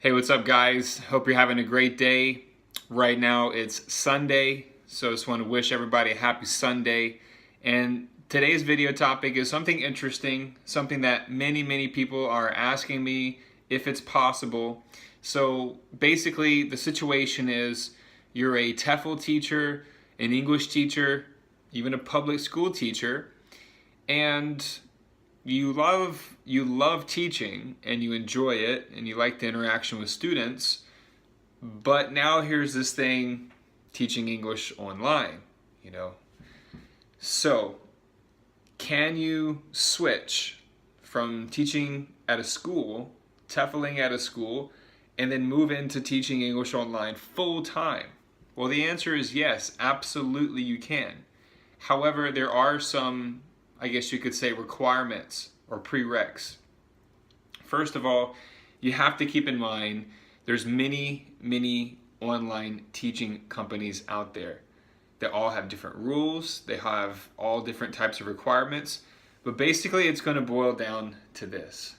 Hey, what's up, guys? Hope you're having a great day. Right now it's Sunday, so I just want to wish everybody a happy Sunday. And today's video topic is something interesting, something that many people are asking me if it's possible. So basically, the situation is you're a TEFL teacher, an English teacher, even a public school teacher, and you love teaching and you enjoy it and you like the interaction with students, but now here's this thing, teaching English online, you know. So, can you switch from teaching at a school, TEFLing at a school, and then move into teaching English online full time? Well, the answer is yes, absolutely you can. However, there are some, I guess you could say, requirements or prereqs. First of all, you have to keep in mind there's many online teaching companies out there. They all have different rules, they have all different types of requirements, but basically it's going to boil down to this.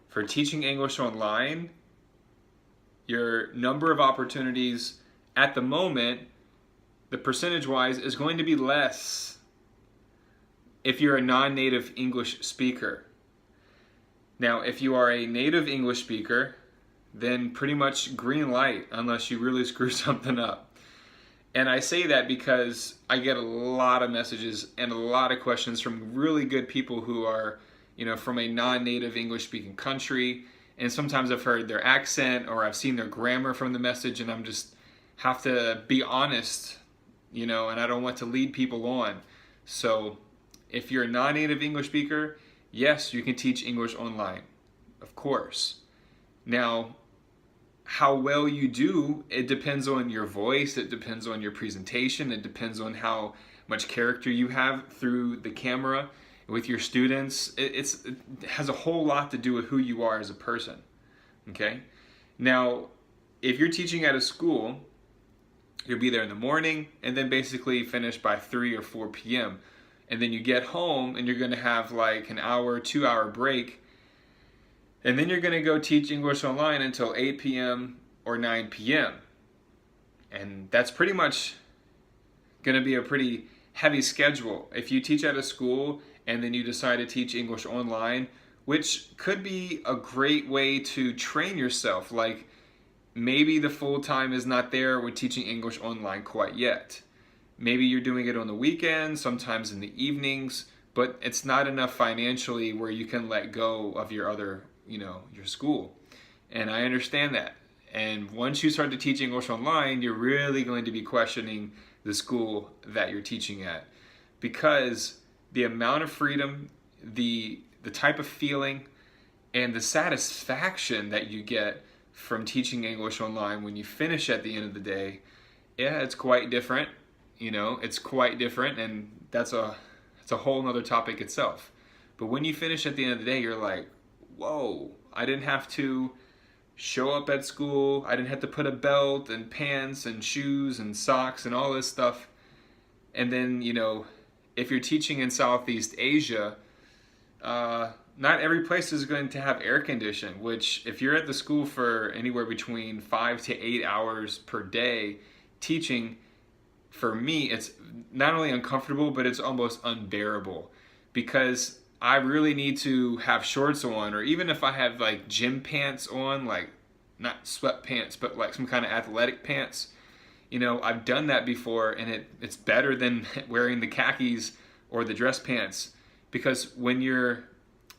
For teaching English online, your number of opportunities at the moment, the percentage-wise, is going to be less if you're a non-native English speaker. Now, if you are a native English speaker, then pretty much green light unless you really screw something up. And I say that because I get a lot of messages and a lot of questions from really good people who are, from a non-native English speaking country. And sometimes I've heard their accent or I've seen their grammar from the message, and I'm just have to be honest, and I don't want to lead people on. So if you're a non-native English speaker, yes, you can teach English online, of course. Now, how well you do, it depends on your voice, it depends on your presentation, it depends on how much character you have through the camera with your students. It has a whole lot to do with who you are as a person, okay? Now, if you're teaching at a school, you'll be there in the morning and then basically finish by 3 or 4 p.m. And then you get home and you're going to have like an hour, 2-hour break. And then you're going to go teach English online until 8 p.m. or 9 p.m. And that's pretty much going to be a pretty heavy schedule. If you teach at a school and then you decide to teach English online, which could be a great way to train yourself. Like maybe the full time is not there with teaching English online quite yet. Maybe you're doing it on the weekends, sometimes in the evenings, but it's not enough financially where you can let go of your other, your school. And I understand that. And once you start to teach English online, you're really going to be questioning the school that you're teaching at, because the amount of freedom, the type of feeling, and the satisfaction that you get from teaching English online when you finish at the end of the day, yeah, it's quite different. It's quite different, and it's a whole nother topic itself. But when you finish at the end of the day, you're like, whoa, I didn't have to show up at school. I didn't have to put a belt and pants and shoes and socks and all this stuff. And then, if you're teaching in Southeast Asia, not every place is going to have air conditioning, which if you're at the school for anywhere between 5 to 8 hours per day teaching, for me, it's not only uncomfortable, but it's almost unbearable, because I really need to have shorts on, or even if I have like gym pants on, like not sweatpants, but like some kind of athletic pants, I've done that before, and it's better than wearing the khakis or the dress pants, because when you're,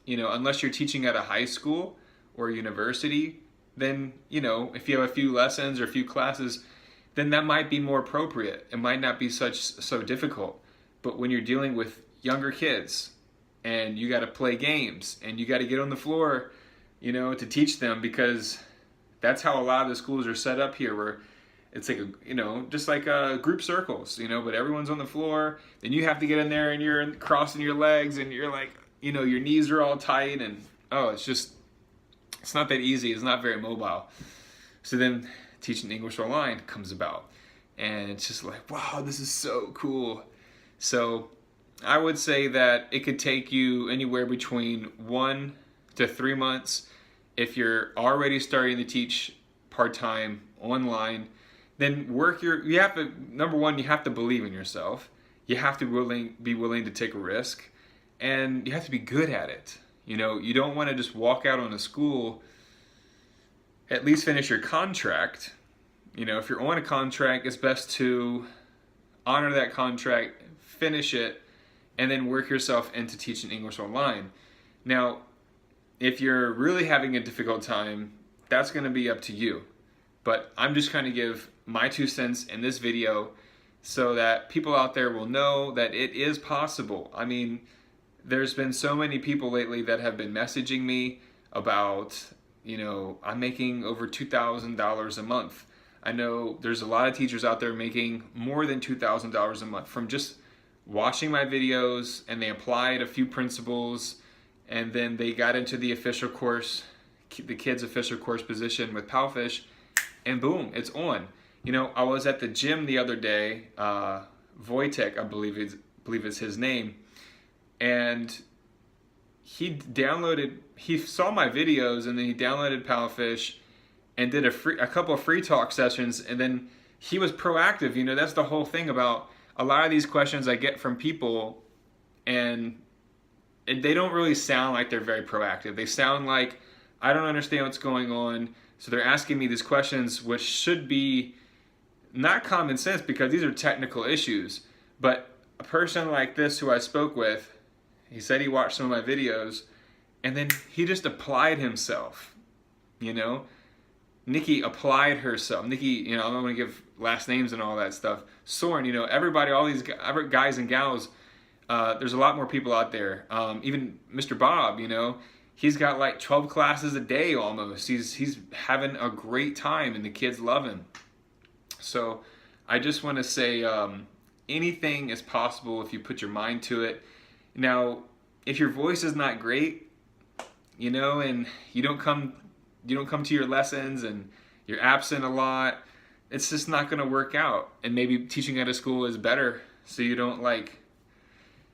unless you're teaching at a high school or university, then, if you have a few lessons or a few classes, then that might be more appropriate. It might not be so difficult. But when you're dealing with younger kids and you got to play games and you got to get on the floor, to teach them, because that's how a lot of the schools are set up here, where it's like, just like group circles, but everyone's on the floor. Then you have to get in there and you're crossing your legs and you're like, your knees are all tight, and it's not that easy. It's not very mobile. So then teaching English online comes about, and it's just like, wow, this is so cool. So I would say that it could take you anywhere between 1 to 3 months if you're already starting to teach part-time online, then you have to, number one, you have to believe in yourself. You have to be willing to take a risk, and you have to be good at it. You know, you don't want to just walk out on a school, at least finish your contract. You know, if you're on a contract, it's best to honor that contract, finish it, and then work yourself into teaching English online. Now, if you're really having a difficult time, that's going to be up to you. But I'm just trying to give my 2 cents in this video so that people out there will know that it is possible. I mean, there's been so many people lately that have been messaging me about, you know, I'm making over $2,000 a month. I know there's a lot of teachers out there making more than $2,000 a month from just watching my videos, and they applied a few principles, and then they got into the official course, the kids' official course position with Palfish, and boom, it's on. You know, I was at the gym the other day, Wojtek, I believe is his name, and he saw my videos, and then he downloaded Palfish and did a couple of free talk sessions, and then he was proactive. You know, that's the whole thing about a lot of these questions I get from people, and they don't really sound like they're very proactive. They sound like, I don't understand what's going on, so they're asking me these questions, which should be not common sense because these are technical issues. But a person like this who I spoke with, he said he watched some of my videos, and then he just applied himself, you know? Nikki applied herself. Nikki, you know, I don't want to give last names and all that stuff. Soren, you know, everybody, all these guys and gals, there's a lot more people out there. Even Mr. Bob, you know, he's got like 12 classes a day almost. He's having a great time, and the kids love him. So I just want to say anything is possible if you put your mind to it. Now, if your voice is not great, you know, and you don't come to your lessons and you're absent a lot, it's just not going to work out. And maybe teaching at a school is better, so you don't, like,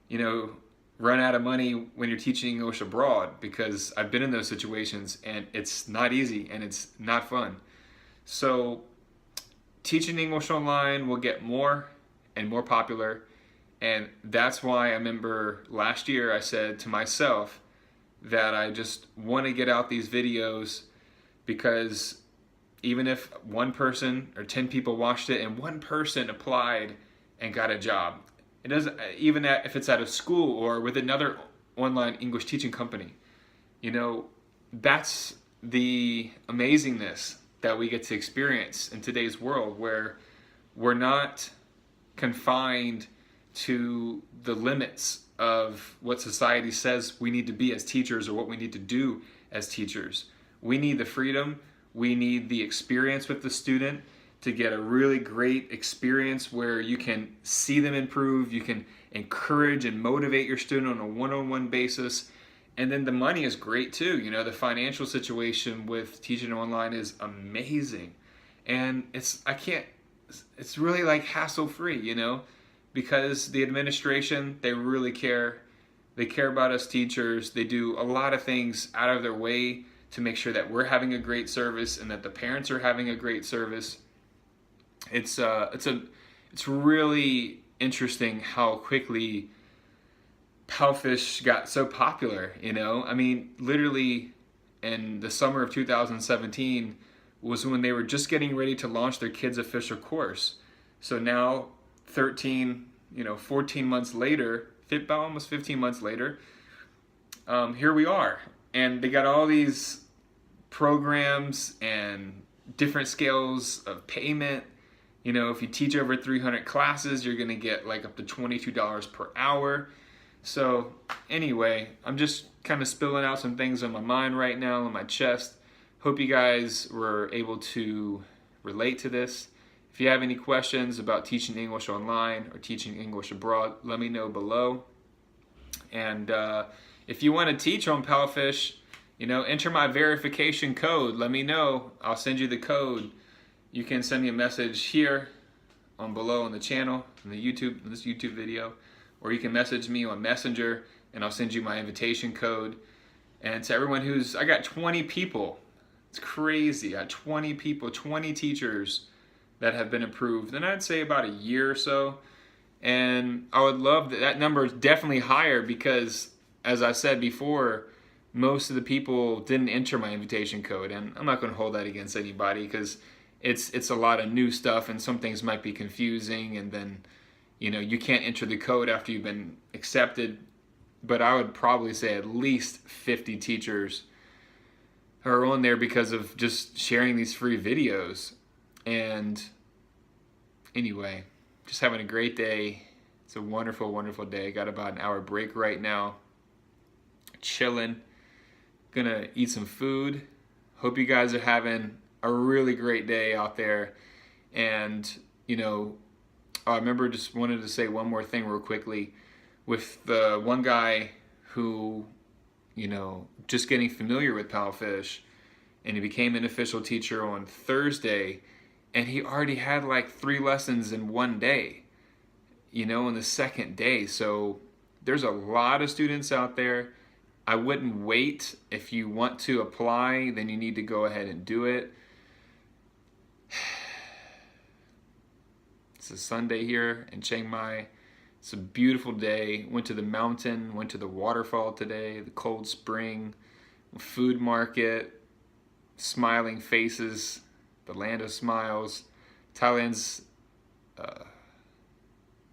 you know, run out of money when you're teaching English abroad, because I've been in those situations and it's not easy and it's not fun. So teaching English online will get more and more popular, and that's why I remember last year I said to myself that I just want to get out these videos, because even if one person or 10 people watched it and one person applied and got a job, it doesn't, even if it's at a school or with another online English teaching company, you know, that's the amazingness that we get to experience in today's world, where we're not confined to the limits of what society says we need to be as teachers or what we need to do as teachers. We need the freedom, we need the experience with the student to get a really great experience where you can see them improve, you can encourage and motivate your student on a one-on-one basis. And then the money is great too. You know, the financial situation with teaching online is amazing. And it's really like hassle-free, you know, because the administration, they really care. They care about us teachers. They do a lot of things out of their way to make sure that we're having a great service and that the parents are having a great service. It's really interesting how quickly Palfish got so popular, you know? I mean, literally in the summer of 2017 was when they were just getting ready to launch their kids' official course. So now 14 months later, almost 15 months later, here we are. And they got all these programs and different scales of payment. You know, if you teach over 300 classes, you're going to get like up to $22 per hour. So anyway, I'm just kind of spilling out some things on my mind right now, on my chest. Hope you guys were able to relate to this. If you have any questions about teaching English online or teaching English abroad, let me know below. And if you want to teach on Palfish, you know, enter my verification code. Let me know. I'll send you the code. You can send me a message here on below on the channel, on this YouTube video, or you can message me on Messenger and I'll send you my invitation code. And to everyone I got 20 people It's crazy. I had 20 people, 20 teachers that have been approved, and I'd say about a year or so. And I would love that number is definitely higher because, as I said before, most of the people didn't enter my invitation code, and I'm not going to hold that against anybody because it's a lot of new stuff, and some things might be confusing, and then you can't enter the code after you've been accepted. But I would probably say at least 50 teachers are on there because of just sharing these free videos. And anyway, just having a great day. It's a wonderful, wonderful day. Got about an hour break right now. Chilling. Gonna eat some food. Hope you guys are having a really great day out there. And, I remember just wanted to say one more thing real quickly. With the one guy who, just getting familiar with Palfish, and he became an official teacher on Thursday, and he already had like 3 lessons in one day, on the second day. So there's a lot of students out there. I wouldn't wait. If you want to apply, then you need to go ahead and do it. It's a Sunday here in Chiang Mai. It's a beautiful day. Went to the mountain, went to the waterfall today, the cold spring, food market, smiling faces, the land of smiles. Thailand's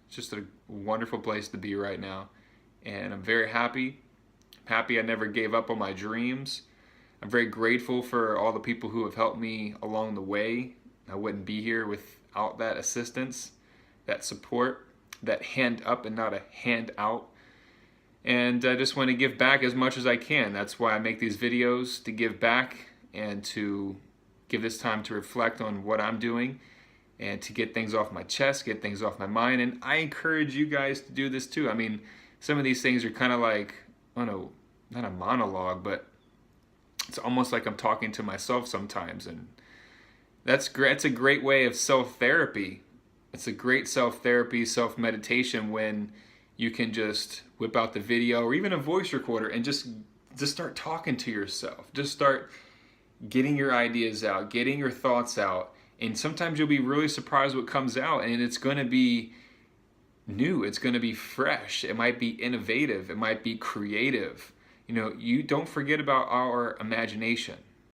just a wonderful place to be right now. And I'm very happy. I'm happy I never gave up on my dreams. I'm very grateful for all the people who have helped me along the way. I wouldn't be here without that assistance, that support, that hand up and not a hand out. And I just want to give back as much as I can. That's why I make these videos, to give back and to give this time to reflect on what I'm doing and to get things off my chest, get things off my mind. And I encourage you guys to do this too. I mean, some of these things are kind of like, I don't know, not a monologue, but it's almost like I'm talking to myself sometimes. And that's great. It's a great way of self-therapy. It's a great self-therapy, self-meditation when you can just whip out the video or even a voice recorder and just start talking to yourself. Just start getting your ideas out, getting your thoughts out. And sometimes you'll be really surprised what comes out, and it's going to be new. It's going to be fresh. It might be innovative. It might be creative. You don't forget about our imagination.